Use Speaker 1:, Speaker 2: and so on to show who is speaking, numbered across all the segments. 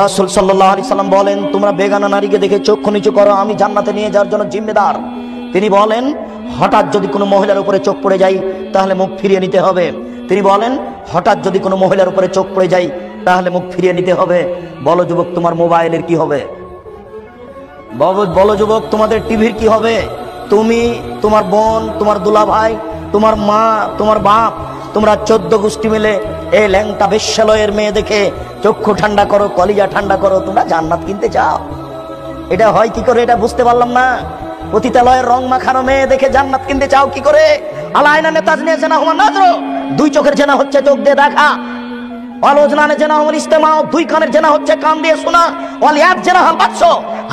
Speaker 1: রাসূল সাল্লাল্লাহু আলাইহি সাল্লাম বলেন, তোমরা বেগানা নারীকে দেখে চক্ষু নিচু করো, আমি জান্নাতে নিয়ে যাওয়ার জন্য জিম্মেদার। তিনি বলেন, হঠাৎ যদি কোনো মহিলার উপরে চোখ পড়ে যায় তাহলে মুখ ফিরিয়ে নিতে হবে। তিনি বলেন, হঠাৎ যদি কোনো মহিলার উপরে চোখ পড়ে যায় তাহলে মুখ ফিরিয়ে নিতে হবে। বলো যুবক, তোমার মোবাইলের কি হবে? বলো যুবক, তোমাদের টিভির কি হবে? তুমি, তোমার বোন, তোমার দুলা ভাই, তোমার মা, তোমার বাপ, তোমরা 14 গোষ্ঠী মিলে এই ল্যাংটা বেশ্যালয়ের মেয়ে দেখে চক্ষু ঠান্ডা করো, কলিজা ঠান্ডা করো, তোমরা জান্নাত কিনতে চাও। এটা হয় কি করে? এটা বুঝতে পারলাম না। পতিতালয়ের রং মাখানো মেয়ে দেখে জান্নাত কিনতে চাও কি করে? আলাইনা নেতাজ নিয়ে জেনা হুমা নাজর, দুই চোখের জেনা হচ্ছে চোখ দিয়ে দেখা। আলোচনানে জেনা হুমা ইস্তেমা, দুই কানের জেনা হচ্ছে কান দিয়ে শোনা। ওয়ালিয়াত জেনা হাল বাদশ,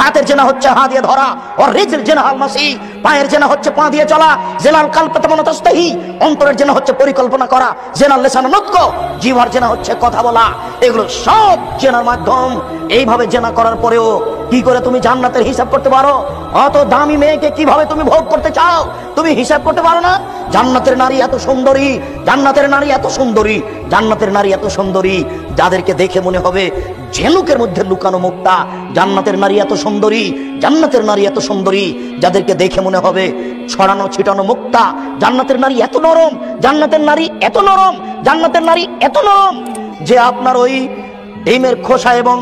Speaker 1: হাতের জেনা হচ্ছে হাত দিয়ে ধরা। ওর রিজল জেনা হাল মাসি, পায়ের জেনা হচ্ছে পা দিয়ে চলা। জেনাল কালব তামানা তাস্তাহি, অন্তরের জেনা হচ্ছে পরিকল্পনা করা। জেনাল লিসান নতক, জিহ্বার জেনা হচ্ছে কথা বলা। এগুলো সব জেনার মাধ্যম। এইভাবে জেনা করার পরেও কি করে তুমি জান্নাতের হিসাব করতে পারো? অত দামি মেয়েকে কিভাবে তুমি ভোগ করতে চাও? তুমি হিসাব করতে পারো না? জান্নাতের নারী এত সুন্দরী, জান্নাতের নারী এত সুন্দরী, জান্নাতের নারী এত সুন্দরী, যাদেরকে দেখে মনে হবে ঝিনুকের মধ্যে লুকানো মুক্তা। জান্নাতের নারী এত সুন্দরী, জান্নাতের নারী এত সুন্দরী, যাদেরকে দেখে মনে হবে ছড়ানো ছিটানো মুক্তা। জান্নাতের নারী এত নরম, জান্নাতের নারী এত নরম, জান্নাতের নারী এত নরম যে আপনার ওই ডিমের খোসা এবং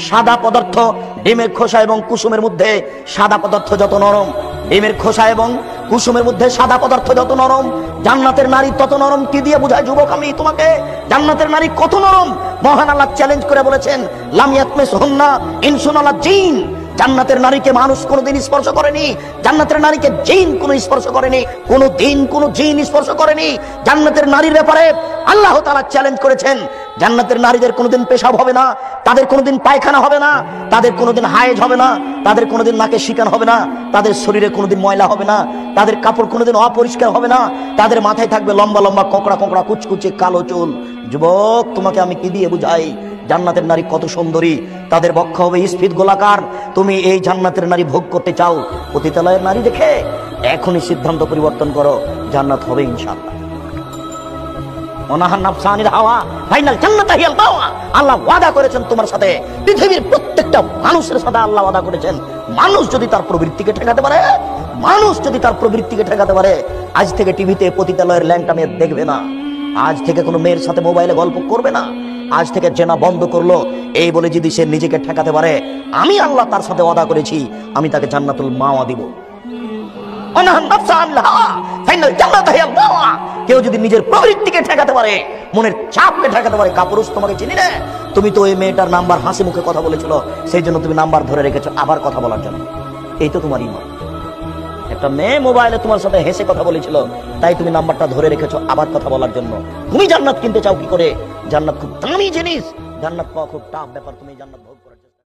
Speaker 1: সাদা পদার্থ, ডিমের খোসা এবং কুসুমের মধ্যে সাদা পদার্থ যত নরম, ডিমের খোসা এবং কুসুমের মধ্যে সাদা পদার্থ যত নরম, জান্নাতের নারী তত নরম। কি দিয়ে বুঝায় যুবক আমি তোমাকে জান্নাতের নারী কত নরম? মহান আল্লাহ চ্যালেঞ্জ করে বলেছেন, লাম ইয়াতমিসহুন্না ইনসুন ওয়ালা জিন। জান্নাতের নারীকে মানুষ কোনোদিন স্পর্শ করেনি, জান্নাতের নারীকে জিন কোনো স্পর্শ করেনি, কোনো দিন কোনো জিন স্পর্শ করেনি। জান্নাতের নারীর ব্যাপারে আল্লাহ তাআলা চ্যালেঞ্জ করেছেন, জান্নাতের নারীদের কোনোদিন পেশাব হবে না, তাদের কোনোদিন পায়খানা হবে না, তাদের কোনোদিন হায়েজ হবে না, তাদের কোনোদিন নাকে শিকান হবে না, তাদের শরীরে কোনোদিন ময়লা হবে না, তাদের কাপড় কোনোদিন অপরিষ্কার হবে না, তাদের মাথায় থাকবে লম্বা লম্বা কোঁকড়া কোঁকড়া কুচকুচে কালো চুল। যুবক, তোমাকে আমি কি দিয়ে বুঝাই জান্নাতের নারী কত সুন্দরী? তাদের বক্ষ হবে স্ফীত গোলাকার। তুমি এই জান্নাতের নারী ভোগ করতে চাও পতিতালয়ের নারী দেখে? এখনই সিদ্ধান্ত পরিবর্তন করো, জান্নাত হবে ইনশাআল্লাহ। ওনাহান নাফসানিল হাওয়া ফাইনাল জান্নাতা হিয়াল মাওয়া। আল্লাহ ওয়াদা করেছেন তোমার সাথে, পৃথিবীর প্রত্যেকটা মানুষের সাথে আল্লাহ ওয়াদা করেছেন, মানুষ যদি তার প্রবৃত্তিকে ঠেকাতে পারে, মানুষ যদি তার প্রবৃত্তিকে ঠেকাতে পারে, আজ থেকে টিভিতে পতিতালয়ের ল্যাংটা মেয়ে দেখবে না, আজ থেকে কোনো মেয়ের সাথে মোবাইলে গল্প করবে না, আজ থেকে জেনা বন্ধ করলো। এই বলে যদি সে নিজেকে ঠেকাতে পারে, আমি আল্লাহ তার সাথে ওয়াদা করেছি, আমি তাকে জান্নাতুল মাওয়া দিব। কেউ যদি নিজের প্রবৃত্তিকে ঠেকাতে পারে, মনের চাপকে ঠেকাতে পারে, কাপুরুষ তোমাকে চিনি না। তুমি তো ওই মেয়েটার নাম্বার হাসি মুখে কথা বলেছিল, সেই জন্য তুমি নাম্বার ধরে রেখেছো আবার কথা বলার জন্য। এই তো তোমার ঈমান। একটা মেয়ে মোবাইলে তোমার সাথে হেসে কথা বলেছিল, তাই তুমি নাম্বারটা ধরে রেখেছো আবার কথা বলার জন্য। তুমি জান্নাত কিনতে চাও কি করে? জান্নাত খুব দামি জিনিস, জান্নাত পাওয়া খুব টাফ ব্যাপার। তুমি জান্নাত ভোগ করার